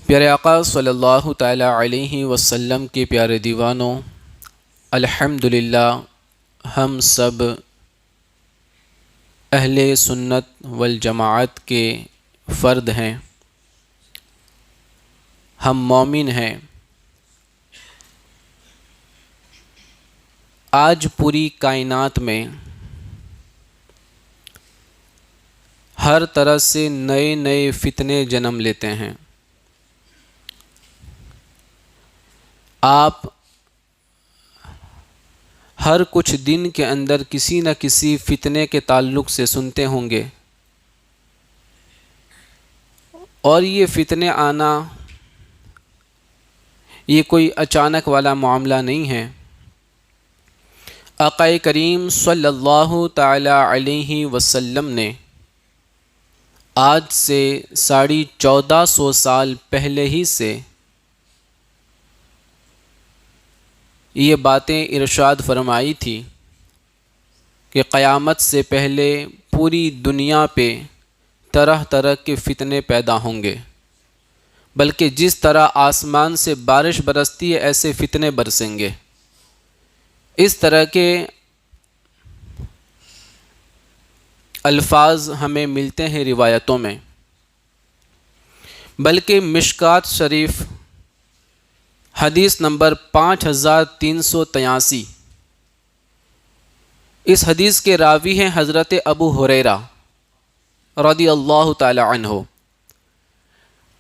پیارے آقا صلی اللہ تعالی علیہ وسلم کے پیارے دیوانوں، الحمدللہ ہم سب اہل سنت والجماعت کے فرد ہیں، ہم مومن ہیں۔ آج پوری کائنات میں ہر طرح سے نئے نئے فتنے جنم لیتے ہیں۔ آپ ہر کچھ دن کے اندر کسی نہ کسی فتنے کے تعلق سے سنتے ہوں گے، اور یہ فتنے آنا یہ کوئی اچانک والا معاملہ نہیں ہے۔ آقا کریم صلی اللہ تعالی علیہ وسلم نے آج سے 1450 سال پہلے ہی سے یہ باتیں ارشاد فرمائی تھی کہ قیامت سے پہلے پوری دنیا پہ طرح طرح کے فتنے پیدا ہوں گے، بلکہ جس طرح آسمان سے بارش برستی ہے ایسے فتنے برسیں گے۔ اس طرح کے الفاظ ہمیں ملتے ہیں روایتوں میں، بلکہ مشکات شریف حدیث نمبر 5383، اس حدیث کے راوی ہیں حضرت ابو ہریرہ رضی اللہ تعالی عنہ۔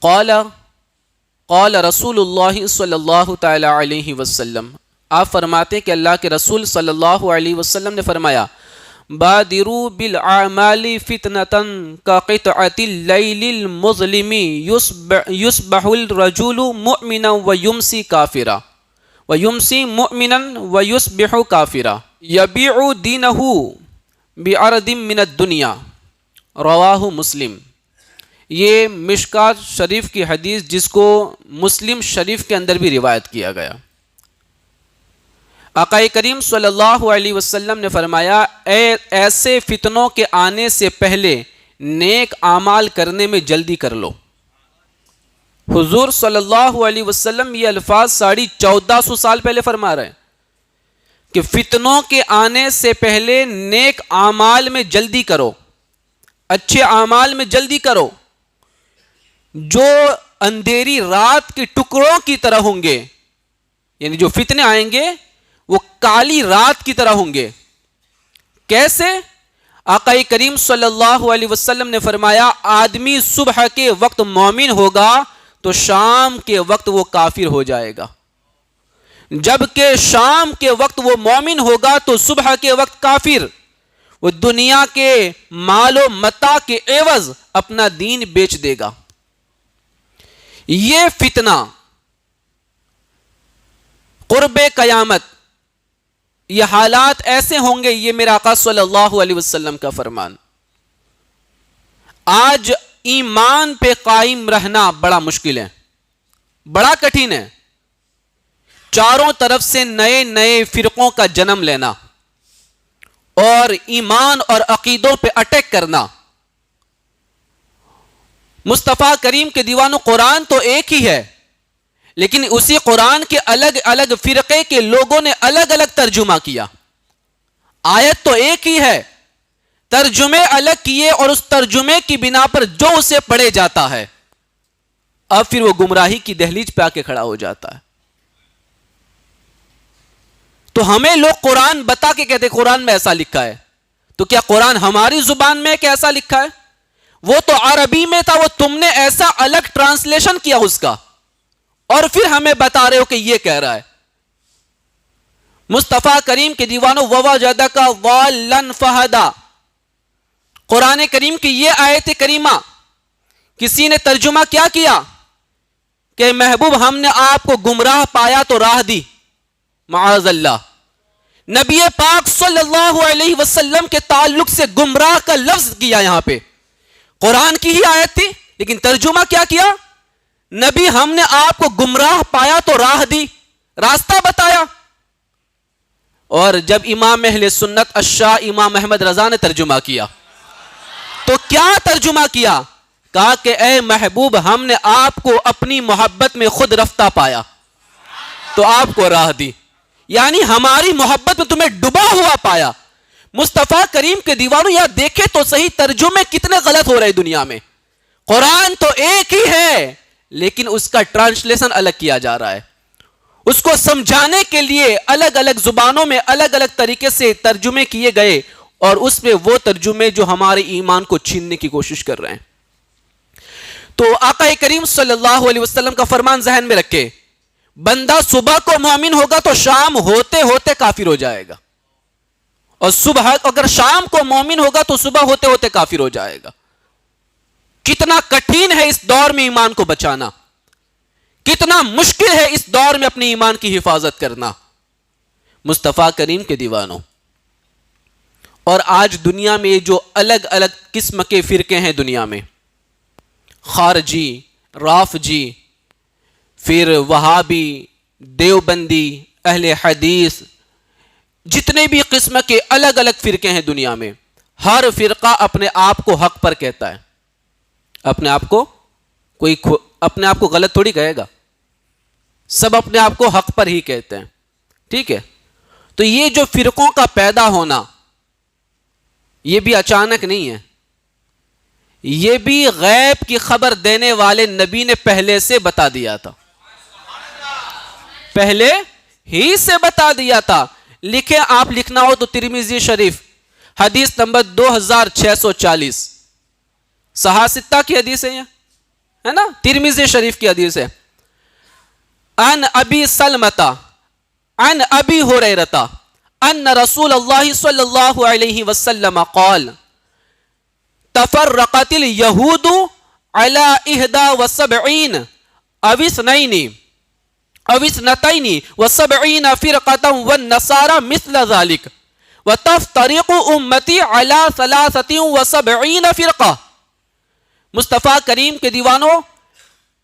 قال رسول اللہ صلی اللہ تعالی علیہ وسلم، آپ فرماتے ہیں کہ اللہ کے رسول صلی اللہ علیہ وسلم نے فرمایا، بادروا بالاعمال فتنة كقطعة الليل المظلم يصبح الرجل مؤمنا ويمسي كافرا ويمسي مؤمنا ويصبح كافرا يبيع دينه بعرض من الدنيا، رواہ مسلم۔ یہ مشکات شریف کی حدیث جس کو مسلم شریف کے اندر بھی روایت کیا گیا۔ آقا کریم صلی اللہ علیہ وسلم نے فرمایا، ایسے فتنوں کے آنے سے پہلے نیک اعمال کرنے میں جلدی کر لو۔ حضور صلی اللہ علیہ وسلم یہ الفاظ 1450 سال پہلے فرما رہے ہیں کہ فتنوں کے آنے سے پہلے نیک اعمال میں جلدی کرو، اچھے اعمال میں جلدی کرو، جو اندھیری رات کے ٹکڑوں کی طرح ہوں گے، یعنی جو فتنے آئیں گے وہ کالی رات کی طرح ہوں گے۔ کیسے؟ آقا کریم صلی اللہ علیہ وسلم نے فرمایا، آدمی صبح کے وقت مومن ہوگا تو شام کے وقت وہ کافر ہو جائے گا، جبکہ شام کے وقت وہ مومن ہوگا تو صبح کے وقت کافر۔ وہ دنیا کے مال و متاع کے عوض اپنا دین بیچ دے گا۔ یہ فتنہ قرب قیامت، یہ حالات ایسے ہوں گے، یہ میرا آقا صلی اللہ علیہ وسلم کا فرمان۔ آج ایمان پہ قائم رہنا بڑا مشکل ہے، بڑا کٹھن ہے۔ چاروں طرف سے نئے نئے فرقوں کا جنم لینا اور ایمان اور عقیدوں پہ اٹیک کرنا۔ مصطفیٰ کریم کے دیوانوں، قرآن تو ایک ہی ہے، لیکن اسی قرآن کے الگ الگ فرقے کے لوگوں نے الگ الگ ترجمہ کیا۔ آیت تو ایک ہی ہے، ترجمے الگ کیے، اور اس ترجمے کی بنا پر جو اسے پڑھے جاتا ہے اب پھر وہ گمراہی کی دہلیز پہ آ کے کھڑا ہو جاتا ہے۔ تو ہمیں لوگ قرآن بتا کے کہتے قرآن میں ایسا لکھا ہے، تو کیا قرآن ہماری زبان میں کیسا لکھا ہے؟ وہ تو عربی میں تھا، وہ تم نے ایسا الگ ٹرانسلیشن کیا اس کا، اور پھر ہمیں بتا رہے ہو کہ یہ کہہ رہا ہے۔ مصطفیٰ کریم کے دیوانوں، وَوَجَدَكَ ضَالًّا فَهَدَىٰ، قرآن کریم کی یہ آیت کریمہ کسی نے ترجمہ کیا کیا کہ محبوب ہم نے آپ کو گمراہ پایا تو راہ دی، معاذ اللہ۔ نبی پاک صلی اللہ علیہ وسلم کے تعلق سے گمراہ کا لفظ کیا یہاں پہ، قرآن کی ہی آیت تھی لیکن ترجمہ کیا کیا؟ نبی ہم نے آپ کو گمراہ پایا تو راہ دی، راستہ بتایا۔ اور جب امام اہل سنت الشاہ امام احمد رضا نے ترجمہ کیا تو کیا ترجمہ کیا کہا کہ اے محبوب ہم نے آپ کو اپنی محبت میں خود رفتہ پایا تو آپ کو راہ دی، یعنی ہماری محبت میں تمہیں ڈوبا ہوا پایا۔ مصطفیٰ کریم کے دیوانوں یہاں دیکھے تو صحیح ترجمے کتنے غلط ہو رہے دنیا میں۔ قرآن تو ایک ہی ہے لیکن اس کا ٹرانسلیشن الگ کیا جا رہا ہے، اس کو سمجھانے کے لیے الگ الگ زبانوں میں الگ الگ طریقے سے ترجمے کیے گئے، اور اس میں وہ ترجمے جو ہمارے ایمان کو چھیننے کی کوشش کر رہے ہیں۔ تو آقا کریم صلی اللہ علیہ وسلم کا فرمان ذہن میں رکھے، بندہ صبح کو مومن ہوگا تو شام ہوتے ہوتے کافر ہو جائے گا، اور صبح اگر شام کو مومن ہوگا تو صبح ہوتے ہوتے کافر ہو جائے گا۔ کتنا کٹھن ہے اس دور میں ایمان کو بچانا، کتنا مشکل ہے اس دور میں اپنے ایمان کی حفاظت کرنا۔ مصطفیٰ کریم کے دیوانوں، اور آج دنیا میں جو الگ الگ قسم کے فرقے ہیں دنیا میں، خارجی، رافضی، پھر وہابی، دیوبندی، اہل حدیث، جتنے بھی قسم کے الگ الگ فرقے ہیں دنیا میں، ہر فرقہ اپنے آپ کو حق پر کہتا ہے۔ اپنے آپ کو کوئی اپنے آپ کو غلط تھوڑی کہے گا، سب اپنے آپ کو حق پر ہی کہتے ہیں، ٹھیک ہے۔ تو یہ جو فرقوں کا پیدا ہونا یہ بھی اچانک نہیں ہے، یہ بھی غیب کی خبر دینے والے نبی نے پہلے سے بتا دیا تھا، پہلے ہی سے بتا دیا تھا۔ لکھیں، آپ لکھنا ہو تو ترمذی شریف حدیث نمبر 2640، صحاح ستہ کی حدیث ہے نا، ترمذی شریف کی حدیث ہے۔ عن ابی سلمۃ عن ابی ہریرہ ان رسول اللہ صلی اللہ علیہ وسلم قال تفرقت اليہود على 71 او 72 او 72 فرقة والنصارى مثل ذلك وتفترق امتی على 73 فرقة۔ مصطفیٰ کریم کے دیوانوں،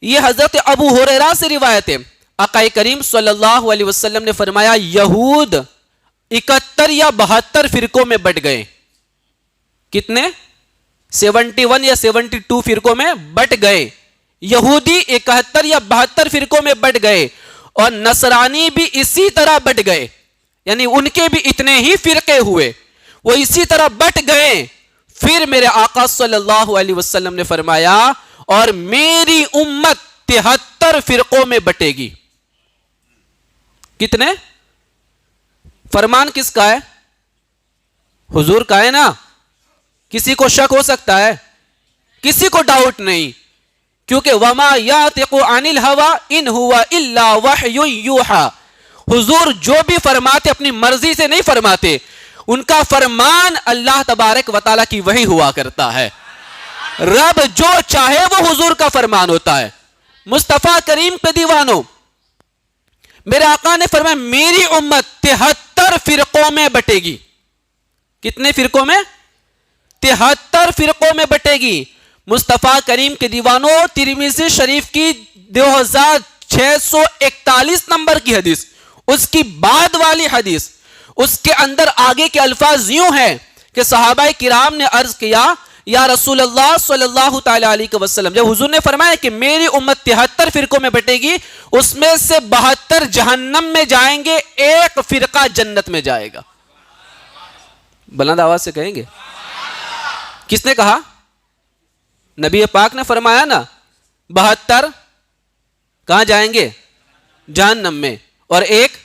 یہ حضرت ابو ہریرہ سے روایت ہے، آقا کریم صلی اللہ علیہ وسلم نے فرمایا یہود 71 یا 72 فرقوں میں بٹ گئے۔ کتنے؟ 71 یا 72 فرقوں میں بٹ گئے۔ یہودی 71 یا 72 فرقوں میں بٹ گئے، اور نصرانی بھی اسی طرح بٹ گئے، یعنی ان کے بھی اتنے ہی فرقے ہوئے، وہ اسی طرح بٹ گئے۔ پھر میرے آقا صلی اللہ علیہ وسلم نے فرمایا اور میری امت 73 فرقوں میں بٹے گی۔ کتنے؟ فرمان کس کا ہے؟ حضور کا ہے نا، کسی کو شک ہو سکتا ہے؟ کسی کو ڈاؤٹ نہیں، کیونکہ وما یاتق عن الہوى ان هو الا وحی یوحى، حضور جو بھی فرماتے اپنی مرضی سے نہیں فرماتے، ان کا فرمان اللہ تبارک و تعالیٰ کی وحی ہوا کرتا ہے، رب جو چاہے وہ حضور کا فرمان ہوتا ہے۔ مصطفیٰ کریم پہ دیوانوں، میرے آقا نے فرمایا میری امت 73 فرقوں میں بٹے گی۔ کتنے فرقوں میں؟ 73 فرقوں میں بٹے گی۔ مصطفیٰ کریم کے دیوانوں، ترمذی شریف کی 2641 نمبر کی حدیث، اس کی بعد والی حدیث، اس کے اندر آگے کے الفاظ یوں ہیں کہ صحابہ کرام نے عرض کیا یا رسول اللہ صلی اللہ تعالی علیہ وسلم، جب حضور نے فرمایا کہ میری امت 73 فرقوں میں بٹے گی، اس میں سے 72 جہنم میں جائیں گے، ایک فرقہ جنت میں جائے گا۔ بلند آواز سے کہیں گے؟ کس نے کہا؟ نبی پاک نے فرمایا نا، 72 کہاں جائیں گے؟ جہنم میں، اور ایک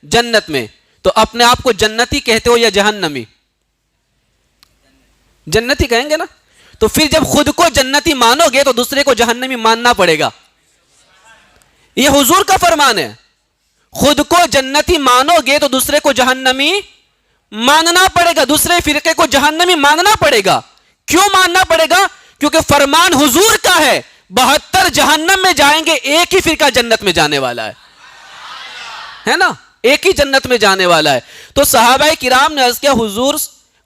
جنت میں۔ تو اپنے آپ کو جنتی کہتے ہو یا جہنمی؟ جنتی کہیں گے نا۔ تو پھر جب خود کو جنتی مانو گے تو دوسرے کو جہنمی ماننا پڑے گا۔ یہ حضور کا فرمان ہے، خود کو جنتی مانو گے تو دوسرے کو جہنمی ماننا پڑے گا، دوسرے فرقے کو جہنمی ماننا پڑے گا۔ کیوں ماننا پڑے گا؟ کیونکہ فرمان حضور کا ہے، 72 جہنم میں جائیں گے، ایک ہی فرقہ جنت میں جانے والا ہے نا، ایک ہی جنت میں جانے والا ہے۔ تو صحابہ کرام نے عرض کیا حضور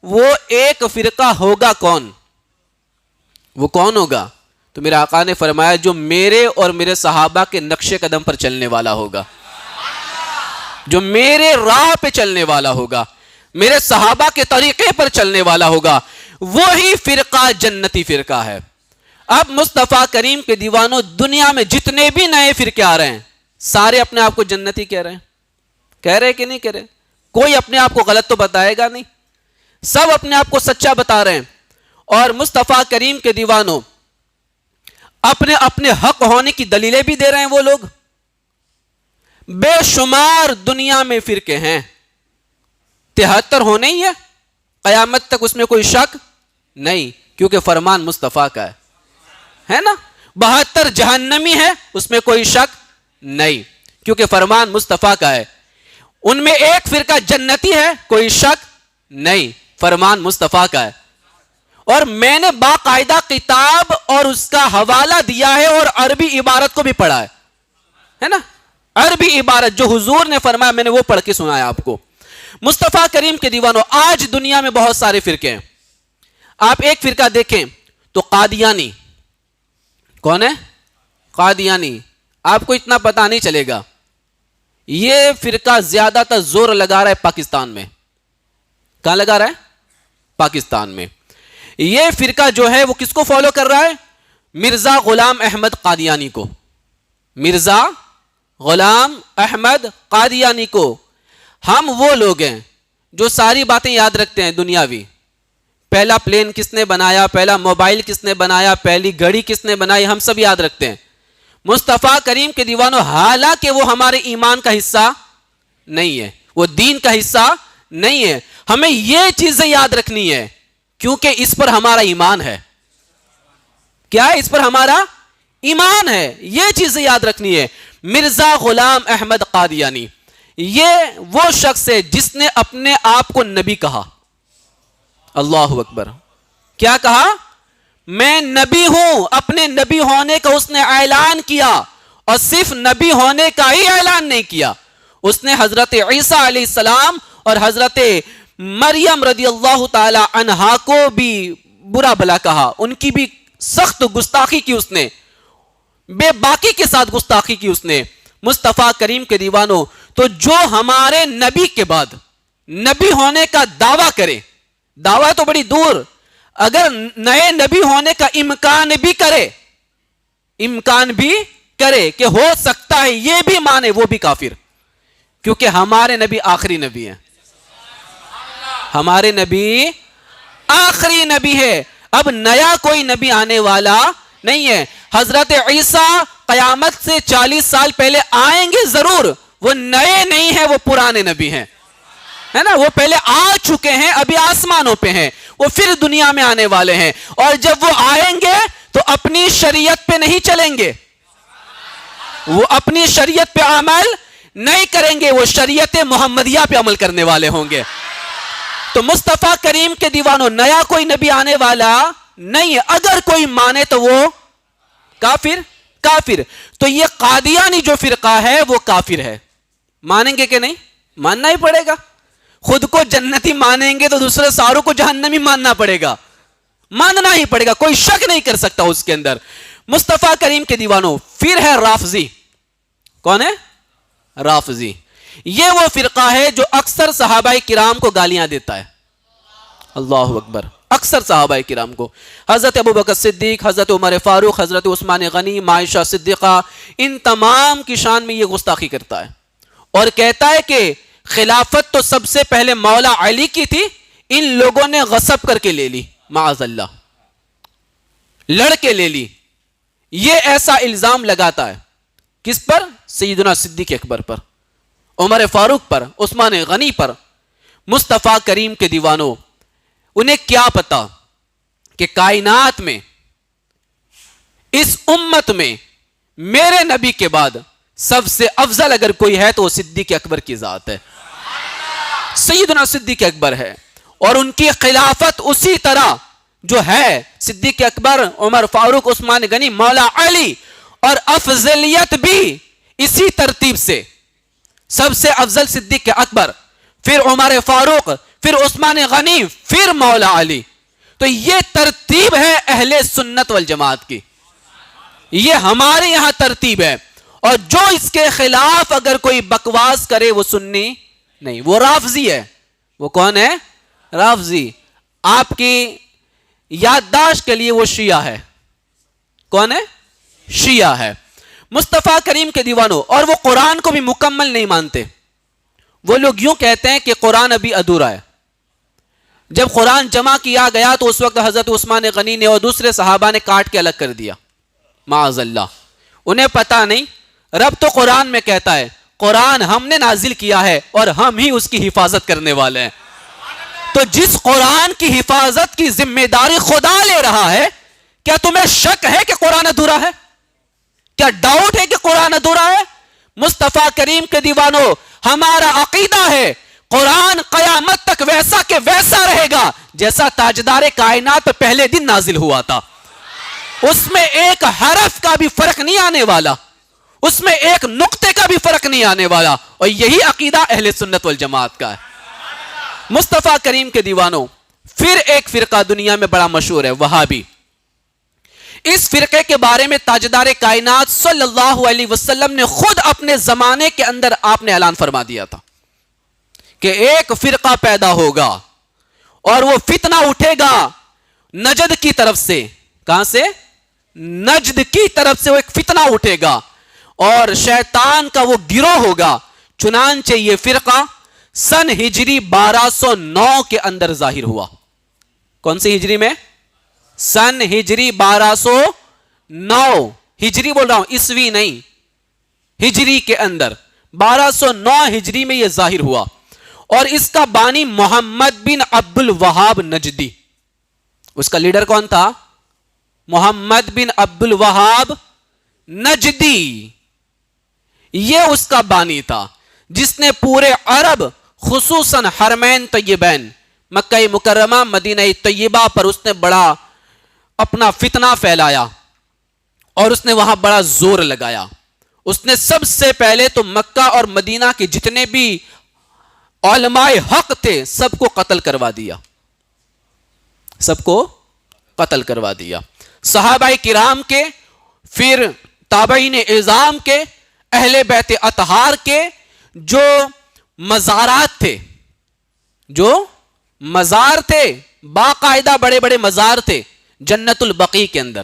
وہ ایک فرقہ ہوگا کون؟ وہ کون ہوگا؟ تو میرے آقا نے فرمایا جو میرے اور میرے صحابہ کے نقش قدم پر چلنے والا ہوگا، جو میرے راہ پہ چلنے والا ہوگا، میرے صحابہ کے طریقے پر چلنے والا ہوگا، وہی فرقہ جنتی فرقہ ہے۔ اب مصطفیٰ کریم کے دیوانوں، دنیا میں جتنے بھی نئے فرقے آ رہے ہیں سارے اپنے آپ کو جنتی کہہ رہے ہیں، کہہ رہے کہ نہیں کہہ رہے؟ کوئی اپنے آپ کو غلط تو بتائے گا نہیں، سب اپنے آپ کو سچا بتا رہے ہیں. اور مصطفیٰ کریم کے دیوانوں، اپنے اپنے حق ہونے کی دلیلیں بھی دے رہے ہیں وہ لوگ. بے شمار دنیا میں فرقے ہیں، 73 ہونے ہی ہے قیامت تک، اس میں کوئی شک نہیں، کیونکہ فرمان مصطفیٰ کا ہے نا. 72 جہنمی ہے، اس میں کوئی شک نہیں، کیونکہ فرمان مصطفیٰ کا ہے. ان میں ایک فرقہ جنتی ہے، کوئی شک نہیں، فرمان مصطفیٰ کا ہے. اور میں نے باقاعدہ کتاب اور اس کا حوالہ دیا ہے، اور عربی عبارت کو بھی پڑھا ہے نا. عربی عبارت جو حضور نے فرمایا میں نے وہ پڑھ کے سنایا آپ کو. مصطفیٰ کریم کے دیوانوں، آج دنیا میں بہت سارے فرقے ہیں. آپ ایک فرقہ دیکھیں تو قادیانی. کون ہے؟ قادیانی. آپ کو اتنا پتا نہیں چلے گا، یہ فرقہ زیادہ تر زور لگا رہا ہے پاکستان میں. کہاں لگا رہا ہے؟ پاکستان میں. یہ فرقہ جو ہے وہ کس کو فالو کر رہا ہے؟ مرزا غلام احمد قادیانی کو. مرزا غلام احمد قادیانی کو. ہم وہ لوگ ہیں جو ساری باتیں یاد رکھتے ہیں دنیاوی. پہلا پلین کس نے بنایا، پہلا موبائل کس نے بنایا، پہلی گھڑی کس نے بنائی، ہم سب یاد رکھتے ہیں. مصطفیٰ کریم کے دیوانوں، حالانکہ وہ ہمارے ایمان کا حصہ نہیں ہے، وہ دین کا حصہ نہیں ہے، ہمیں یہ چیزیں یاد رکھنی ہے کیونکہ اس پر ہمارا ایمان ہے. کیا ہے؟ اس پر ہمارا ایمان ہے، یہ چیزیں یاد رکھنی ہے. مرزا غلام احمد قادیانی یہ وہ شخص ہے جس نے اپنے آپ کو نبی کہا. اللہ اکبر. کیا کہا؟ میں نبی ہوں. اپنے نبی ہونے کا اس نے اعلان کیا، اور صرف نبی ہونے کا ہی اعلان نہیں کیا، اس نے حضرت عیسیٰ علیہ السلام اور حضرت مریم رضی اللہ تعالی عنہا کو بھی برا بلا کہا، ان کی بھی سخت گستاخی کی، اس نے بے باکی کے ساتھ گستاخی کی اس نے. مصطفیٰ کریم کے دیوانوں، تو جو ہمارے نبی کے بعد نبی ہونے کا دعویٰ کرے، دعویٰ تو بڑی دور، اگر نئے نبی ہونے کا امکان بھی کرے کہ ہو سکتا ہے یہ بھی مانے، وہ بھی کافر، کیونکہ ہمارے نبی آخری نبی ہیں. ہمارے نبی آخری نبی ہے، اب نیا کوئی نبی آنے والا نہیں ہے. حضرت عیسیٰ قیامت سے 40 سال پہلے آئیں گے ضرور، وہ نئے نہیں ہیں، وہ پرانے نبی ہیں، ہے نا. وہ پہلے آ چکے ہیں، ابھی آسمانوں پہ ہیں، وہ پھر دنیا میں آنے والے ہیں. اور جب وہ آئیں گے تو اپنی شریعت پہ نہیں چلیں گے، وہ اپنی شریعت پہ عمل نہیں کریں گے، وہ شریعت محمدیہ پہ عمل کرنے والے ہوں گے. تو مصطفیٰ کریم کے دیوانوں، نیا کوئی نبی آنے والا نہیں ہے، اگر کوئی مانے تو وہ کافر. تو یہ قادیانی جو فرقہ ہے وہ کافر ہے. مانیں گے کہ نہیں؟ ماننا ہی پڑے گا. خود کو جنتی مانیں گے تو دوسرے ساروں کو جہنمی ماننا پڑے گا، ماننا ہی پڑے گا، کوئی شک نہیں کر سکتا اس کے اندر. مصطفیٰ کریم کے دیوانوں، پھر ہے رافضی. کون ہے؟ رافضی. یہ وہ فرقہ ہے جو اکثر صحابہ کرام کو گالیاں دیتا ہے. اللہ اکبر. اکثر صحابہ کرام کو، حضرت ابوبکر صدیق، حضرت عمر فاروق، حضرت عثمان غنی، عائشہ صدیقہ، ان تمام کی شان میں یہ گستاخی کرتا ہے، اور کہتا ہے کہ خلافت تو سب سے پہلے مولا علی کی تھی، ان لوگوں نے غصب کر کے لے لی، معاذ اللہ، لڑ کے لے لی. یہ ایسا الزام لگاتا ہے کس پر؟ سیدنا صدیق اکبر پر، عمر فاروق پر، عثمان غنی پر. مصطفیٰ کریم کے دیوانوں، انہیں کیا پتا کہ کائنات میں، اس امت میں میرے نبی کے بعد سب سے افضل اگر کوئی ہے تو وہ صدیق اکبر کی ذات ہے، سیدنا صدیق اکبر ہے. اور ان کی خلافت اسی طرح جو ہے، صدیق اکبر، عمر فاروق، عثمان غنی، مولا علی، اور افضلیت بھی اسی ترتیب سے، سب سے افضل صدیق اکبر، پھر عمر فاروق، پھر عثمان غنی، پھر مولا علی. تو یہ ترتیب ہے اہل سنت والجماعت کی، یہ ہمارے یہاں ترتیب ہے. اور جو اس کے خلاف اگر کوئی بکواس کرے وہ سنی نہیں، وہ رافضی ہے. وہ کون ہے؟ رافضی. آپ کی یادداشت کے لیے وہ شیعہ ہے. کون ہے؟ شیعہ ہے. مصطفیٰ کریم کے دیوانوں، اور وہ قرآن کو بھی مکمل نہیں مانتے. وہ لوگ یوں کہتے ہیں کہ قرآن ابھی ادھورا ہے. جب قرآن جمع کیا گیا تو اس وقت حضرت عثمان غنی نے اور دوسرے صحابہ نے کاٹ کے الگ کر دیا. معاذ اللہ. انہیں پتا نہیں رب تو قرآن میں کہتا ہے قرآن ہم نے نازل کیا ہے اور ہم ہی اس کی حفاظت کرنے والے ہیں. تو جس قرآن کی حفاظت کی ذمہ داری خدا لے رہا ہے، کیا تمہیں شک ہے کہ قرآن ادھورا ہے؟ کیا ڈاؤٹ ہے کہ قرآن ادھورا ہے؟ مصطفیٰ کریم کے دیوانوں، ہمارا عقیدہ ہے قرآن قیامت تک ویسا کہ ویسا رہے گا جیسا تاجدار کائنات پہ پہلے دن نازل ہوا تھا. اس میں ایک حرف کا بھی فرق نہیں آنے والا، اس میں ایک نقطے کا بھی فرق نہیں آنے والا. اور یہی عقیدہ اہل سنت والجماعت کا ہے. مصطفیٰ کریم کے دیوانوں، پھر ایک فرقہ دنیا میں بڑا مشہور ہے، وہابی. اس فرقے کے بارے میں تاجدار کائنات صلی اللہ علیہ وسلم نے خود اپنے زمانے کے اندر آپ نے اعلان فرما دیا تھا کہ ایک فرقہ پیدا ہوگا اور وہ فتنہ اٹھے گا نجد کی طرف سے. کہاں سے؟ نجد کی طرف سے وہ ایک فتنہ اٹھے گا اور شیطان کا وہ گروہ ہوگا. چنانچہ یہ فرقہ سن ہجری 1209 کے اندر ظاہر ہوا. کون سی ہجری میں؟ سن ہجری 1209. ہجری بول رہا ہوں، عیسوی نہیں، ہجری کے اندر 1209 ہجری میں یہ ظاہر ہوا. اور اس کا بانی محمد بن عبد الوہاب نجدی. اس کا لیڈر کون تھا؟ محمد بن عبد الوہاب نجدی. یہ اس کا بانی تھا جس نے پورے عرب خصوصاً حرمین طیبین مکہ مکرمہ مدینہ طیبہ پر اس نے بڑا اپنا فتنہ پھیلایا اور اس نے وہاں بڑا زور لگایا. اس نے سب سے پہلے تو مکہ اور مدینہ کے جتنے بھی علماء حق تھے سب کو قتل کروا دیا. سب کو قتل کروا دیا. صحابہ کرام کے، پھر تابعین اعظام کے، اہل بیت اطہار کے جو مزارات تھے، جو مزار تھے، باقاعدہ بڑے بڑے مزار تھے جنت البقیع کے اندر.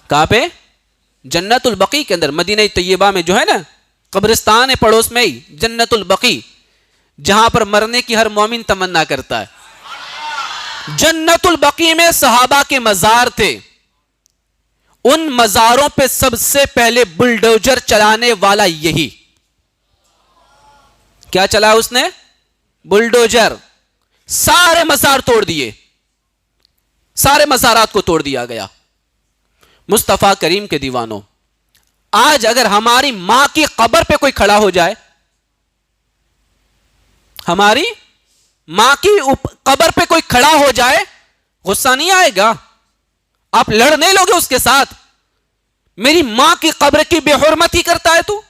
کہاں پہ؟ جنت البقیع کے اندر. مدینہ طیبہ میں جو ہے نا قبرستان ہے پڑوس میں ہی، جنت البقیع، جہاں پر مرنے کی ہر مومن تمنا کرتا ہے. جنت البقیع میں صحابہ کے مزار تھے. ان مزاروں پہ سب سے پہلے بلڈوزر چلانے والا یہی. کیا چلا اس نے؟ بلڈوزر. سارے مزار توڑ دیے، سارے مزارات کو توڑ دیا گیا. مصطفیٰ کریم کے دیوانوں، آج اگر ہماری ماں کی قبر پہ کوئی کھڑا ہو جائے، ہماری ماں کی قبر پہ کوئی کھڑا ہو جائے، غصہ نہیں آئے گا؟ آپ لڑنے لوگے اس کے ساتھ؟ میری ماں کی قبر کی بے حرمتی کرتا ہے تو،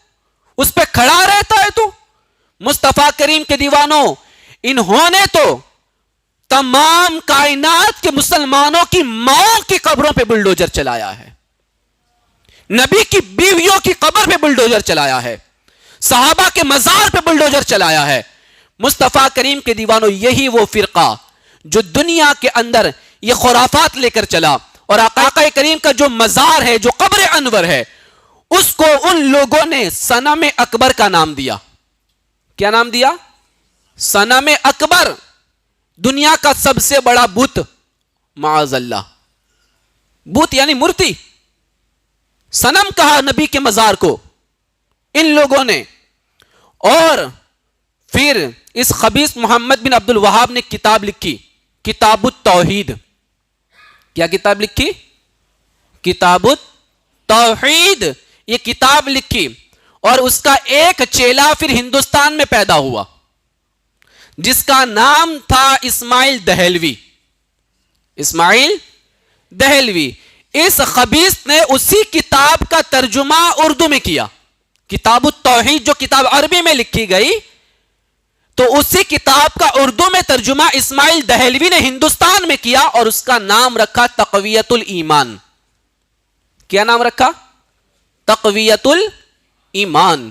اس پہ کھڑا رہتا ہے تو. مصطفیٰ کریم کے دیوانوں، انہوں نے تو تمام کائنات کے مسلمانوں کی ماں کی قبروں پہ بلڈوزر چلایا ہے، نبی کی بیویوں کی قبر پہ بلڈوزر چلایا ہے، صحابہ کے مزار پہ بلڈوزر چلایا ہے. مصطفیٰ کریم کے دیوانوں، یہی وہ فرقہ جو دنیا کے اندر یہ خرافات لے کر چلا اور آقا کریم کا جو مزار ہے، جو قبر انور ہے، اس کو ان لوگوں نے صنم اکبر کا نام دیا. کیا نام دیا؟ صنم اکبر. دنیا کا سب سے بڑا بت. معاذ اللہ. بت یعنی مورتی. صنم کہا نبی کے مزار کو ان لوگوں نے. اور پھر اس خبیث محمد بن عبد الوہاب نے کتاب لکھی، کتاب التوحید. کیا کتاب لکھی؟ کتاب التوحید. یہ کتاب لکھی اور اس کا ایک چیلا پھر ہندوستان میں پیدا ہوا جس کا نام تھا اسماعیل دہلوی. اسماعیل دہلوی. اس خبیث نے اسی کتاب کا ترجمہ اردو میں کیا. کتاب التوحید جو کتاب عربی میں لکھی گئی، تو اسی کتاب کا اردو میں ترجمہ اسماعیل دہلوی نے ہندوستان میں کیا اور اس کا نام رکھا تقویت الایمان. کیا نام رکھا؟ تقویت الایمان.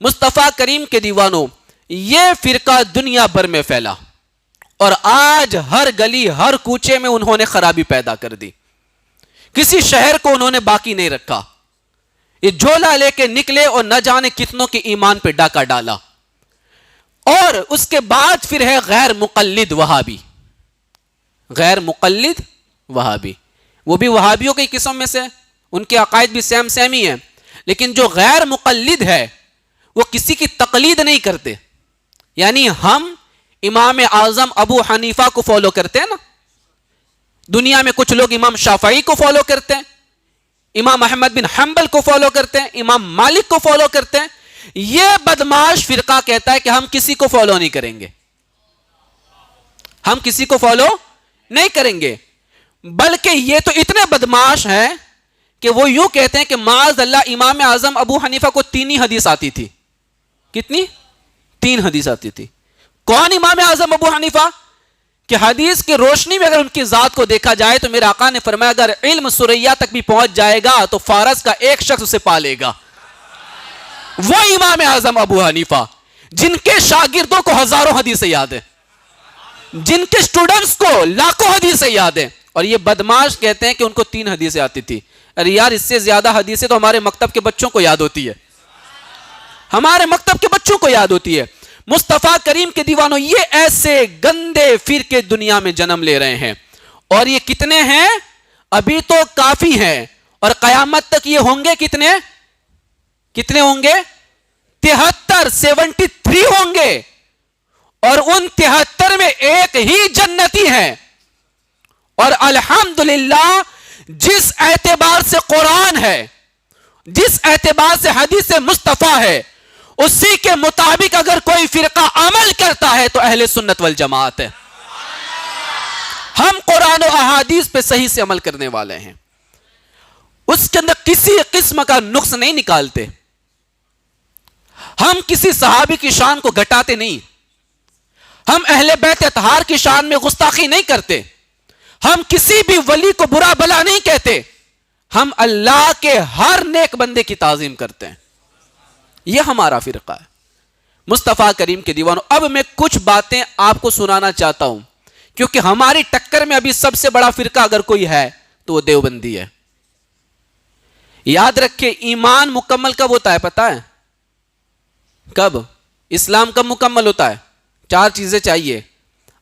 مصطفیٰ کریم کے دیوانوں، یہ فرقہ دنیا بھر میں پھیلا اور آج ہر گلی ہر کوچے میں انہوں نے خرابی پیدا کر دی. کسی شہر کو انہوں نے باقی نہیں رکھا. یہ جھولا لے کے نکلے اور نہ جانے کتنوں کے ایمان پہ ڈاکہ ڈالا. اور اس کے بعد پھر ہے غیر مقلد وہابی. غیر مقلد وہابی، وہ بھی وہابیوں کی قسم میں سے، ان کے عقائد بھی سیم ہی ہیں، لیکن جو غیر مقلد ہے وہ کسی کی تقلید نہیں کرتے. یعنی ہم امام اعظم ابو حنیفہ کو فالو کرتے ہیں نا، دنیا میں کچھ لوگ امام شافعی کو فالو کرتے ہیں، امام احمد بن حنبل کو فالو کرتے ہیں، امام مالک کو فالو کرتے ہیں. یہ بدمعاش فرقہ کہتا ہے کہ ہم کسی کو فالو نہیں کریں گے، ہم کسی کو فالو نہیں کریں گے. بلکہ یہ تو اتنے بدمعاش ہیں کہ وہ یوں کہتے ہیں کہ معاذ اللہ امام اعظم ابو حنیفہ کو 3 ہی حدیث آتی تھی. کتنی؟ 3 حدیث آتی تھی. کون امام اعظم ابو حنیفہ؟ کہ حدیث کی روشنی میں اگر ان کی ذات کو دیکھا جائے تو میرے آقا نے فرمایا اگر علم سریا تک بھی پہنچ جائے گا تو فارس کا ایک شخص اسے پالے گا. وہ امام اعظم ابو حنیفہ جن کے شاگردوں کو ہزاروں حدیثیں یاد ہیں، جن کے سٹوڈنٹس کو لاکھوں حدیثیں یاد ہیں، اور یہ بدمعاش کہتے ہیں کہ ان کو 3 حدیثیں آتی تھی. ارے یار اس سے زیادہ حدیثیں تو ہمارے مکتب کے بچوں کو یاد ہوتی ہے، ہمارے مکتب کے بچوں کو یاد ہوتی ہے. مصطفیٰ کریم کے دیوانوں، یہ ایسے گندے فرقے دنیا میں جنم لے رہے ہیں، اور یہ کتنے ہیں؟ ابھی تو کافی ہیں، اور قیامت تک یہ ہوں گے کتنے ہوں گے؟ 73 ہوں گے، اور ان 73 میں ایک ہی جنتی ہے. اور الحمدللہ جس اعتبار سے قرآن ہے، جس اعتبار سے حدیث مصطفیٰ ہے، اسی کے مطابق اگر کوئی فرقہ عمل کرتا ہے تو اہل سنت والجماعت ہے. ہم قرآن و احادیث پہ صحیح سے عمل کرنے والے ہیں، اس کے اندر کسی قسم کا نقص نہیں نکالتے. ہم کسی صحابی کی شان کو گھٹاتے نہیں، ہم اہل بیت اطہار کی شان میں گستاخی نہیں کرتے، ہم کسی بھی ولی کو برا بلا نہیں کہتے، ہم اللہ کے ہر نیک بندے کی تعظیم کرتے ہیں. یہ ہمارا فرقہ ہے. مصطفیٰ کریم کے دیوانوں، اب میں کچھ باتیں آپ کو سنانا چاہتا ہوں، کیونکہ ہماری ٹکر میں ابھی سب سے بڑا فرقہ اگر کوئی ہے تو وہ دیوبندی ہے. یاد رکھیں، ایمان مکمل کب ہوتا ہے پتہ ہے؟ کب؟ اسلام کب مکمل ہوتا ہے؟ 4 چیزیں چاہیے: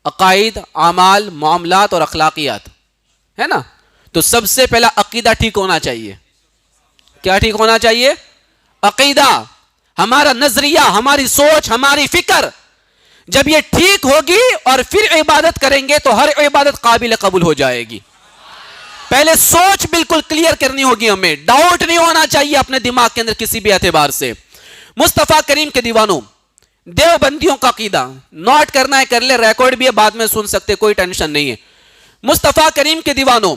عقائد، اعمال، معاملات اور اخلاقیات، ہے نا؟ تو سب سے پہلا عقیدہ ٹھیک ہونا چاہیے. کیا ٹھیک ہونا چاہیے؟ عقیدہ، ہمارا نظریہ، ہماری سوچ، ہماری فکر. جب یہ ٹھیک ہوگی اور پھر عبادت کریں گے تو ہر عبادت قابل قبول ہو جائے گی. پہلے سوچ بالکل کلیئر کرنی ہوگی، ہمیں ڈاؤٹ نہیں ہونا چاہیے اپنے دماغ کے اندر کسی بھی اعتبار سے. مصطفیٰ کریم کے دیوانوں، دیوبندیوں کا عقیدہ نوٹ کرنا ہے کر لے، ریکارڈ بھی ہے بعد میں سن سکتے، کوئی ٹینشن نہیں ہے. مصطفیٰ کریم کے دیوانوں،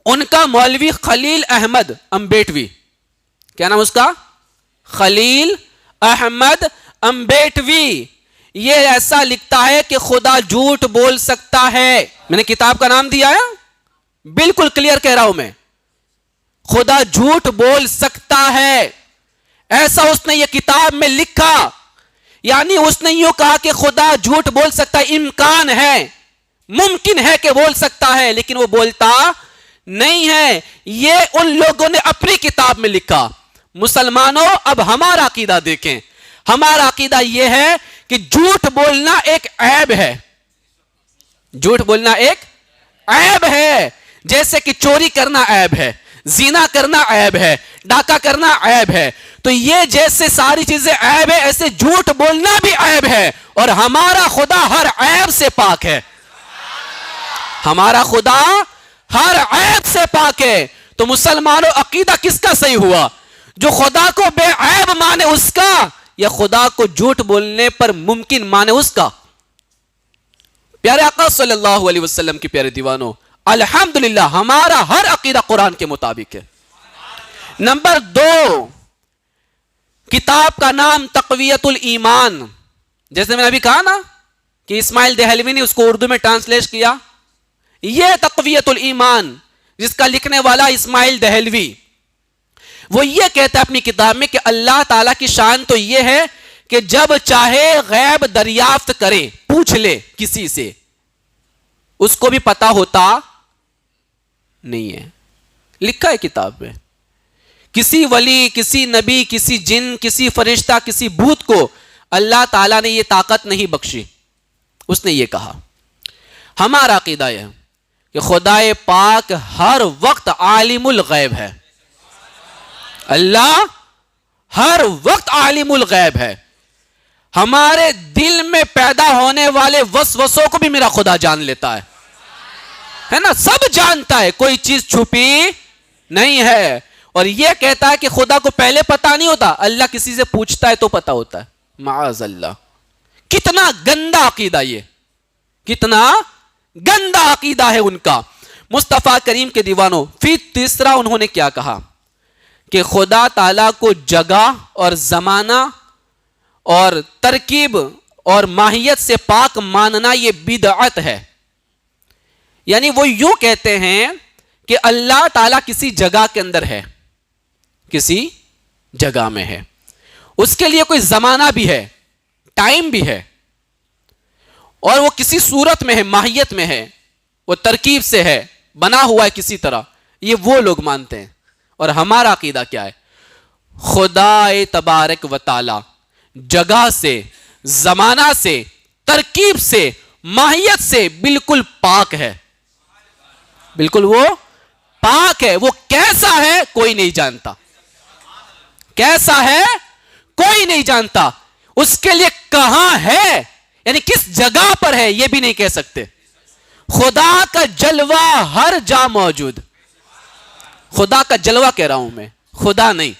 ان کا مولوی خلیل احمد امبیٹوی، کیا نام اس کا؟ خلیل احمد امبیٹوی، یہ ایسا لکھتا ہے کہ خدا جھوٹ بول سکتا ہے. میں نے کتاب کا نام دیا ہے، بالکل کلیئر کہہ رہا ہوں میں، خدا جھوٹ بول سکتا ہے. ایسا اس نے یہ کتاب میں لکھا. یعنی اس نے یوں کہا کہ خدا جھوٹ بول سکتا ہے، امکان ہے، ممکن ہے کہ بول سکتا ہے، لیکن وہ بولتا نہیں ہے. یہ ان لوگوں نے اپنی کتاب میں لکھا. مسلمانوں، اب ہمارا عقیدہ دیکھیں. ہمارا عقیدہ یہ ہے کہ جھوٹ بولنا ایک عیب ہے. جھوٹ بولنا ایک عیب ہے، جیسے کہ چوری کرنا عیب ہے، زنا کرنا عیب ہے، ڈاکہ کرنا عیب ہے. تو یہ جیسے ساری چیزیں عیب ہے، ایسے جھوٹ بولنا بھی عیب ہے. اور ہمارا خدا ہر عیب سے پاک ہے. ہمارا خدا ہر عیب سے پاک ہے. تو مسلمانوں، عقیدہ کس کا صحیح ہوا؟ جو خدا کو بے عیب مانے اس کا، یا خدا کو جھوٹ بولنے پر ممکن مانے اس کا؟ پیارے آقا صلی اللہ علیہ وسلم کے پیارے دیوانوں، الحمدللہ ہمارا ہر عقیدہ قرآن کے مطابق ہے. نمبر 2، کتاب کا نام تقویت الایمان. جیسے میں نے ابھی کہا نا کہ اسماعیل دہلوی نے اس کو اردو میں ٹرانسلیٹ کیا. یہ تقویت الایمان جس کا لکھنے والا اسماعیل دہلوی، وہ یہ کہتا ہے اپنی کتاب میں کہ اللہ تعالیٰ کی شان تو یہ ہے کہ جب چاہے غیب دریافت کرے، پوچھ لے کسی سے، اس کو بھی پتا ہوتا نہیں ہے. لکھا ہے کتاب میں. کسی ولی، کسی نبی، کسی جن، کسی فرشتہ، کسی بھوت کو اللہ تعالیٰ نے یہ طاقت نہیں بخشی. اس نے یہ کہا. ہمارا عقیدہ یہ ہے کہ خدا پاک ہر وقت عالم الغیب ہے. اللہ ہر وقت عالم الغیب ہے. ہمارے دل میں پیدا ہونے والے وسوسوں کو بھی میرا خدا جان لیتا ہے نا. سب جانتا ہے, کوئی چیز چھپی نہیں ہے. اور یہ کہتا ہے کہ خدا کو پہلے پتا نہیں ہوتا, اللہ کسی سے پوچھتا ہے تو پتا ہوتا ہے. معاذ اللہ. کتنا گندا عقیدہ, یہ کتنا گندا عقیدہ ہے ان کا. مصطفیٰ کریم کے دیوانوں, پھر تیسرا انہوں نے کیا کہا کہ خدا تعالیٰ کو جگہ اور زمانہ اور ترکیب اور ماہیت سے پاک ماننا یہ بدعت ہے. یعنی وہ یوں کہتے ہیں کہ اللہ تعالیٰ کسی جگہ کے اندر ہے, کسی جگہ میں ہے, اس کے لیے کوئی زمانہ بھی ہے, ٹائم بھی ہے, اور وہ کسی صورت میں ہے, ماہیت میں ہے, وہ ترکیب سے ہے, بنا ہوا ہے کسی طرح. یہ وہ لوگ مانتے ہیں. اور ہمارا عقیدہ کیا ہے؟ خدا تبارک و تعالی جگہ سے, زمانہ سے, ترکیب سے, ماہیت سے بالکل پاک ہے. بالکل وہ پاک ہے. وہ کیسا ہے کوئی نہیں جانتا. کیسا ہے کوئی نہیں جانتا. اس کے لیے کہاں ہے, یعنی کس جگہ پر ہے, یہ بھی نہیں کہہ سکتے. خدا کا جلوہ ہر جا موجود. خدا کا جلوہ کہہ رہا ہوں میں, خدا نہیں.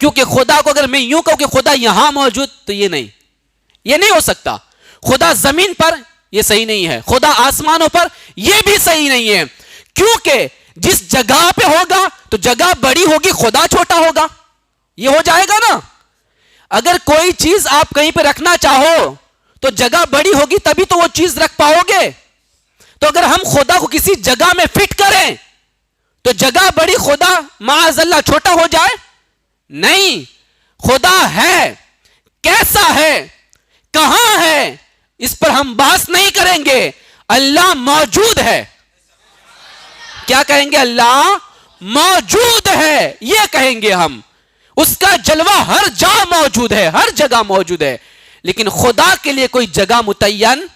کیونکہ خدا کو اگر میں یوں کہوں کہ خدا یہاں موجود, تو یہ نہیں ہو سکتا. خدا زمین پر, یہ صحیح نہیں ہے. خدا آسمانوں پر, یہ بھی صحیح نہیں ہے. کیونکہ جس جگہ پہ ہوگا تو جگہ بڑی ہوگی, خدا چھوٹا ہوگا. یہ ہو جائے گا نا. اگر کوئی چیز آپ کہیں پہ رکھنا چاہو تو جگہ بڑی ہوگی تبھی تو وہ چیز رکھ پاؤ گے. تو اگر ہم خدا کو کسی جگہ میں فٹ کریں تو جگہ بڑی, خدا معاذ اللہ چھوٹا ہو جائے؟ نہیں. خدا ہے, کیسا ہے, کہاں ہے, اس پر ہم بحث نہیں کریں گے. اللہ موجود ہے. کیا کہیں گے؟ اللہ موجود ہے, یہ کہیں گے ہم. اس کا جلوہ ہر جا موجود ہے, ہر جگہ موجود ہے. لیکن خدا کے لیے کوئی جگہ متعین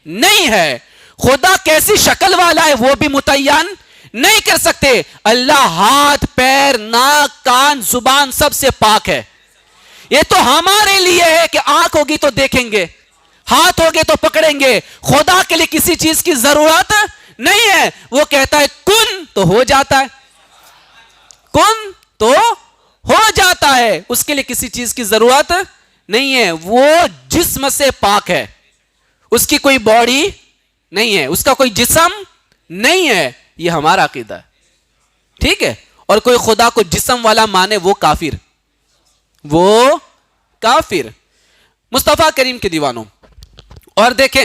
نہیں ہے. خدا کیسی شکل والا ہے وہ بھی متعین نہیں کر سکتے. اللہ ہاتھ, پیر, ناک, کان, زبان سب سے پاک ہے. یہ تو ہمارے لیے ہے کہ آنکھ ہوگی تو دیکھیں گے, ہاتھ ہوگے تو پکڑیں گے. خدا کے لیے کسی چیز کی ضرورت نہیں ہے. وہ کہتا ہے کن تو ہو جاتا ہے, کن تو ہو جاتا ہے. اس کے لیے کسی چیز کی ضرورت نہیں ہے. وہ جسم سے پاک ہے, اس کی کوئی باڈی نہیں ہے, اس کا کوئی جسم نہیں ہے. یہ ہمارا عقیدہ ہے, ٹھیک ہے. اور کوئی خدا کو جسم والا مانے وہ کافر, وہ کافر. مصطفیٰ کریم کے دیوانوں, اور دیکھیں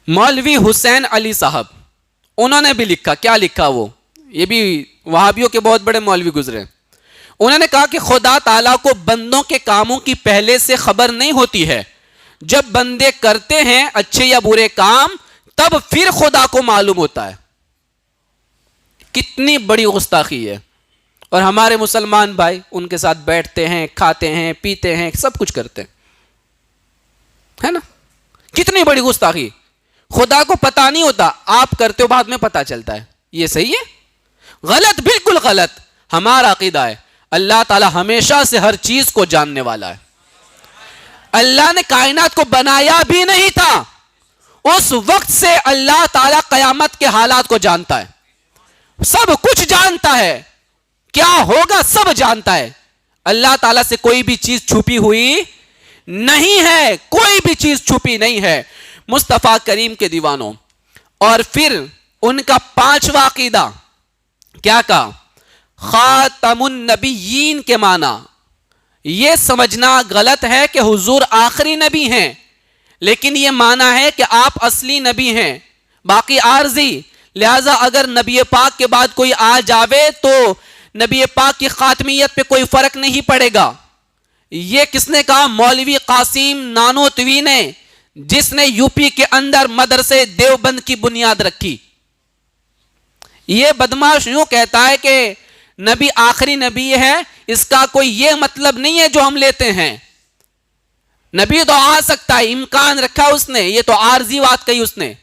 مولوی حسین علی صاحب, انہوں نے بھی لکھا. کیا لکھا وہ؟ یہ بھی وہابیوں کے بہت بڑے مولوی گزرے. انہوں نے کہا کہ خدا تعالیٰ کو بندوں کے کاموں کی پہلے سے خبر نہیں ہوتی ہے. جب بندے کرتے ہیں اچھے یا برے کام تب پھر خدا کو معلوم ہوتا ہے. کتنی بڑی گستاخی ہے. اور ہمارے مسلمان بھائی ان کے ساتھ بیٹھتے ہیں, کھاتے ہیں, پیتے ہیں, سب کچھ کرتے ہیں, ہے نا. کتنی بڑی گستاخی. خدا کو پتا نہیں ہوتا, آپ کرتے ہو بعد میں پتا چلتا ہے. یہ صحیح ہے؟ غلط, بالکل غلط. ہمارا عقیدہ ہے اللہ تعالی ہمیشہ سے ہر چیز کو جاننے والا ہے. اللہ نے کائنات کو بنایا بھی نہیں تھا, اس وقت سے اللہ تعالیٰ قیامت کے حالات کو جانتا ہے, سب کچھ جانتا ہے, کیا ہوگا سب جانتا ہے. اللہ تعالیٰ سے کوئی بھی چیز چھپی ہوئی نہیں ہے, کوئی بھی چیز چھپی نہیں ہے. مصطفیٰ کریم کے دیوانوں, اور پھر ان کا پانچواں عقیدہ کیا کہا؟ خاتم النبیین کے معنی یہ سمجھنا غلط ہے کہ حضور آخری نبی ہیں, لیکن یہ معنی ہے کہ آپ اصلی نبی ہیں, باقی عارضی. لہذا اگر نبی پاک کے بعد کوئی آ جاوے تو نبی پاک کی خاتمیت پہ کوئی فرق نہیں پڑے گا. یہ کس نے کہا؟ مولوی قاسم نانوتوی نے, جس نے یو پی کے اندر مدرسے دیوبند کی بنیاد رکھی. یہ بدماش یوں کہتا ہے کہ نبی آخری نبی ہے، اس کا کوئی یہ مطلب نہیں ہے جو ہم لیتے ہیں، نبی تو آ سکتا ہے، امکان رکھا اس نے، یہ تو عارضی بات کہی اس نے.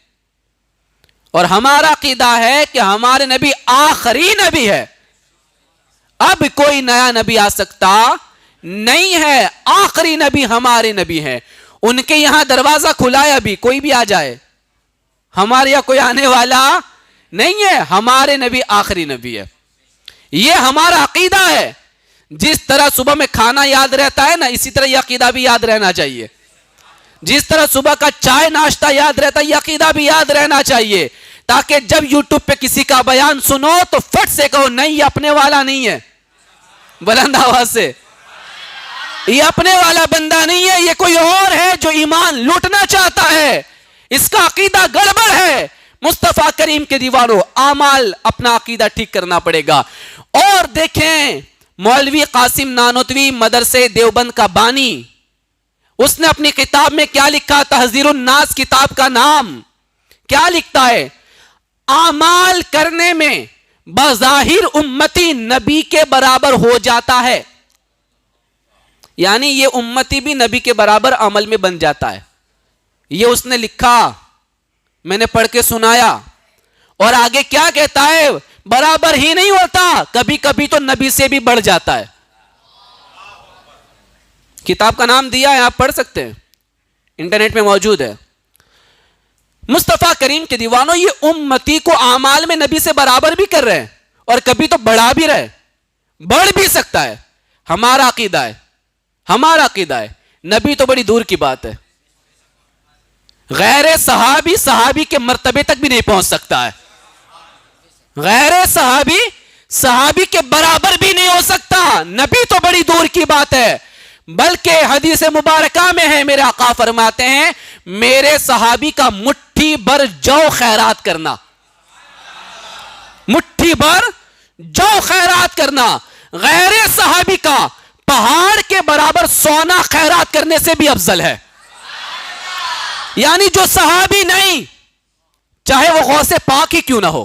اور ہمارا عقیدہ ہے کہ ہمارے نبی آخری نبی ہے، اب کوئی نیا نبی آ سکتا نہیں ہے، آخری نبی ہمارے نبی ہے. ان کے یہاں دروازہ کھلا ہے، ابھی کوئی بھی آ جائے، ہمارے یہاں کوئی آنے والا نہیں ہے، ہمارے نبی آخری نبی ہے. یہ ہمارا عقیدہ ہے. جس طرح صبح میں کھانا یاد رہتا ہے نا، اسی طرح یہ عقیدہ بھی یاد رہنا چاہیے. جس طرح صبح کا چائے ناشتہ یاد رہتا ہے، یہ عقیدہ بھی یاد رہنا چاہیے، تاکہ جب یوٹیوب پہ کسی کا بیان سنو تو فٹ سے کہو نہیں یہ اپنے والا نہیں ہے، بلند آواز سے، یہ اپنے والا بندہ نہیں ہے، یہ کوئی اور ہے جو ایمان لوٹنا چاہتا ہے، اس کا عقیدہ گڑبڑ ہے. مصطفیٰ کریم کے دیوانوں، اعمال اپنا عقیدہ ٹھیک کرنا پڑے گا. اور دیکھیں مولوی قاسم نانوتوی مدرسے دیوبند کا بانی، اس نے اپنی کتاب میں کیا لکھا؟ تحذیر الناس کتاب کا نام. کیا لکھتا ہے؟ اعمال کرنے میں بظاہر امتی نبی کے برابر ہو جاتا ہے، یعنی یہ امتی بھی نبی کے برابر عمل میں بن جاتا ہے. یہ اس نے لکھا، میں نے پڑھ کے سنایا. اور آگے کیا کہتا ہے؟ برابر ہی نہیں ہوتا، کبھی کبھی تو نبی سے بھی بڑھ جاتا ہے. کتاب کا نام دیا ہے، آپ پڑھ سکتے ہیں، انٹرنیٹ میں موجود ہے. مصطفیٰ کریم کے دیوانوں، یہ امتی کو اعمال میں نبی سے برابر بھی کر رہے ہیں اور کبھی تو بڑھا بھی رہے، بڑھ بھی سکتا ہے. ہمارا عقیدہ ہے، ہمارا عقیدہ ہے نبی تو بڑی دور کی بات ہے، غیر صحابی صحابی کے مرتبے تک بھی نہیں پہنچ سکتا ہے، غیر صحابی صحابی کے برابر بھی نہیں ہو سکتا، نبی تو بڑی دور کی بات ہے. بلکہ حدیث مبارکہ میں ہے، میرے آقا فرماتے ہیں میرے صحابی کا مٹھی بھر جو خیرات کرنا، مٹھی بھر جو خیرات کرنا، غیر صحابی کا پہاڑ کے برابر سونا خیرات کرنے سے بھی افضل ہے. یعنی جو صحابی نہیں، چاہے وہ غوث پاک ہی کیوں نہ ہو،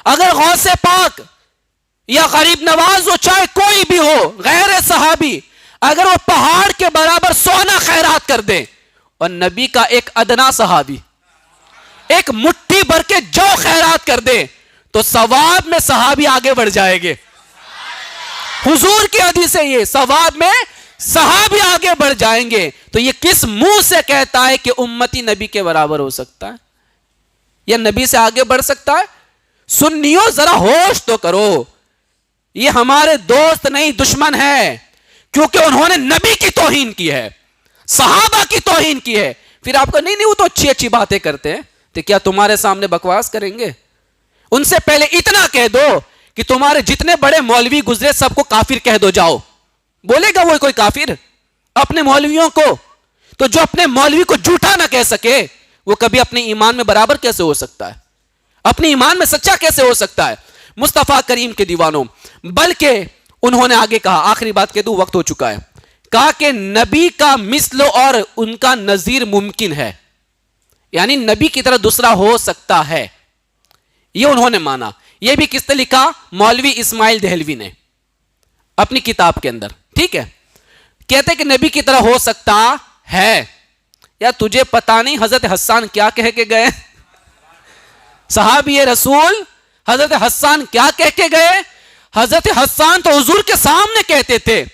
اگر غوث پاک یا غریب نواز ہو، چاہے کوئی بھی ہو، غیر صحابی اگر وہ پہاڑ کے برابر سونا خیرات کر دے، اور نبی کا ایک ادنا صحابی ایک مٹھی بھر کے جو خیرات کر دے، تو ثواب میں صحابی آگے بڑھ جائے گے. حضور کی حدیث ہے یہ، ثواب میں صحابی آگے بڑھ جائیں گے. تو یہ کس منہ سے کہتا ہے کہ امتی نبی کے برابر ہو سکتا ہے یا نبی سے آگے بڑھ سکتا ہے؟ سنیو ذرا ہوش تو کرو، یہ ہمارے دوست نہیں دشمن ہے، کیونکہ انہوں نے نبی کی توہین کی ہے، صحابہ کی توہین کی ہے. پھر آپ کو نہیں وہ تو اچھی اچھی باتیں کرتے ہیں، تو کیا تمہارے سامنے بکواس کریں گے؟ ان سے پہلے اتنا کہہ دو کہ تمہارے جتنے بڑے مولوی گزرے سب کو کافر کہہ دو جاؤ. بولے گا وہ کوئی کافر اپنے مولویوں کو؟ تو جو اپنے مولوی کو جھوٹا نہ کہہ سکے، وہ کبھی اپنے ایمان میں برابر کیسے ہو سکتا ہے؟ اپنے ایمان میں سچا کیسے ہو سکتا ہے؟ مصطفیٰ کریم کے دیوانوں، بلکہ انہوں نے آگے کہا، آخری بات کہہ دوں، وقت ہو چکا ہے، کہا کہ نبی کا مثل اور ان کا نظیر ممکن ہے، یعنی نبی کی طرح دوسرا ہو سکتا ہے. یہ انہوں نے مانا. یہ بھی کس نے لکھا؟ مولوی اسماعیل دہلوی نے اپنی کتاب کے اندر. ٹھیک ہے، کہتے کہ نبی کی طرح ہو سکتا ہے. یا تجھے پتا نہیں حضرت حسان کیا کہہ کے گئے؟ صحابی رسول حضرت حسان کیا کہہ کے گئے؟ حضرت حسان تو حضور کے سامنے کہتے تھے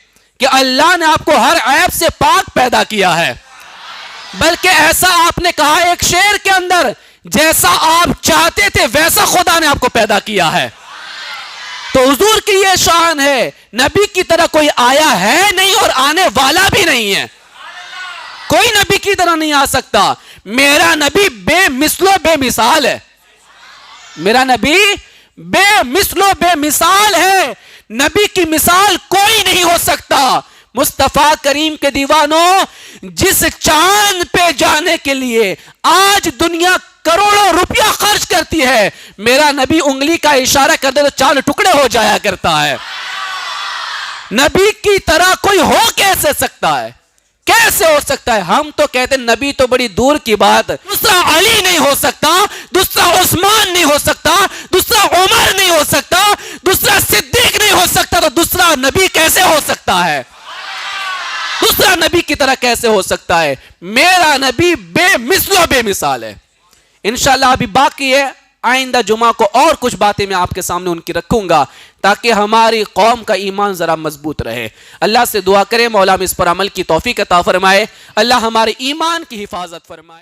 کہ اللہ نے آپ کو ہر عیب سے پاک پیدا کیا ہے، بلکہ ایسا آپ نے کہا ایک شعر کے اندر، جیسا آپ چاہتے تھے ویسا خدا نے آپ کو پیدا کیا ہے. تو حضور کی یہ شان ہے، نبی کی طرح کوئی آیا ہے نہیں اور آنے والا بھی نہیں ہے، کوئی نبی کی طرح نہیں آ سکتا. میرا نبی بے مثل و بے مثال ہے، میرا نبی بے مثل و بے مثال ہے، نبی کی مثال کوئی نہیں ہو سکتا. مصطفیٰ کریم کے دیوانوں، جس چاند پہ جانے کے لیے آج دنیا کروڑوں روپیہ خرچ کرتی ہے، میرا نبی انگلی کا اشارہ کر دے تو چاند ٹکڑے ہو جایا کرتا ہے. نبی کی طرح کوئی ہو کیسے سکتا ہے؟ کیسے ہو سکتا ہے؟ ہم تو کہتے ہیں نبی تو بڑی دور کی بات، دوسرا علی نہیں ہو سکتا، دوسرا عثمان نہیں ہو سکتا، دوسرا عمر نہیں ہو سکتا، دوسرا صدیق نہیں ہو سکتا، تو دوسرا نبی کیسے ہو سکتا ہے؟ دوسرا نبی کی طرح کیسے ہو سکتا ہے؟ میرا نبی بے مثل و بے مثال ہے۔ انشاءاللہ ابھی باقی ہے، آئندہ جمعہ کو اور کچھ باتیں میں آپ کے سامنے ان کی رکھوں گا تاکہ ہماری قوم کا ایمان ذرا مضبوط رہے۔ اللہ سے دعا کریں مولا ہمیں اس پر عمل کی توفیق عطا فرمائے، اللہ ہمارے ایمان کی حفاظت فرمائے۔